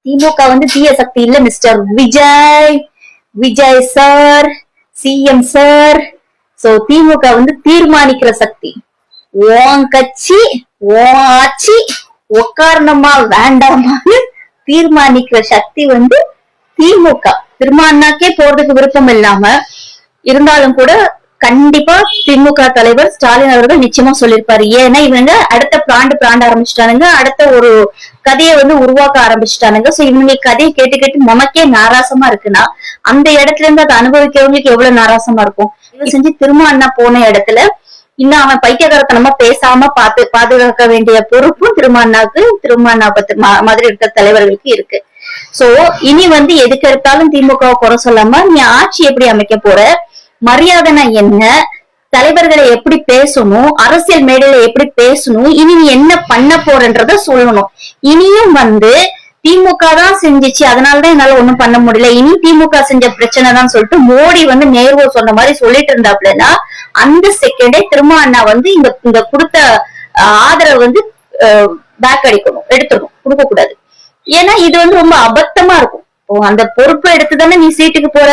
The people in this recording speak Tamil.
திமுக வந்து தீய சக்தி இல்ல mister Vijay. Vijay sir, CM sir. So DMK வந்து தீர்மானிக்கிற சக்தி. உன் கட்சி உன் ஆட்சி உக்காரணமா வேண்டாமான்னு தீர்மானிக்கிற சக்தி வந்து திமுக. திருமாண்ணாக்கே போறதுக்கு விருப்பம் இல்லாம இருந்தாலும் கூட கண்டிப்பா திமுக தலைவர் ஸ்டாலின் அவர்கள் நிச்சயமா சொல்லிருப்பாரு. ஏன்னா இவங்க அடுத்த பிராண்ட் ஆரம்பிச்சுட்டானுங்க, அடுத்த ஒரு கதையை வந்து உருவாக்க ஆரம்பிச்சுட்டானுங்க. சோ இவங்க கதையை கேட்டு கேட்டு நமக்கே நாராசமா இருக்குன்னா அந்த இடத்துல இருந்து அதை அனுபவிக்கிறவங்களுக்கு எவ்வளவு நாராசமா இருக்கும். இவன் செஞ்சு திருமாண்ணா போன இடத்துல இன்னும் அவன் பைத்தியகாரத்தனமா பேசாம பாதுகாக்க வேண்டிய பொறுப்பும் திருமாண்ணாவுக்கு மாதிரி இருக்கிற தலைவர்களுக்கு இருக்கு. சோ இனி வந்து எதுக்கு எடுத்தாலும் திமுக குறை சொல்லாம நீ ஆட்சி எப்படி அமைக்க போற, மரியாதைனா என்ன, தலைவர்களை எப்படி பேசணும், அரசியல் மேடையில எப்படி பேசணும், இனி நீ என்ன பண்ண போறன்றத சொல்லணும். இனியும் வந்து திமுக தான் செஞ்சிச்சு அதனாலதான் என்னால ஒண்ணும் பண்ண முடியல, இனி திமுக செஞ்ச பிரச்சனை தான் சொல்லிட்டு மோடி வந்து நேரு சொன்ன மாதிரி சொல்லிட்டு இருந்தாப்லன்னா அந்த செகண்டே திருமாண்ணா வந்து இந்த கொடுத்த ஆதரவு வந்து பேக் அடிக்கணும், எடுத்துடணும், கொடுக்க கூடாது. ஏன்னா இது வந்து ரொம்ப அபத்தமா இருக்கும். அந்த பொறுப்பை எடுத்துதானே நீ சீட்டுக்கு போற.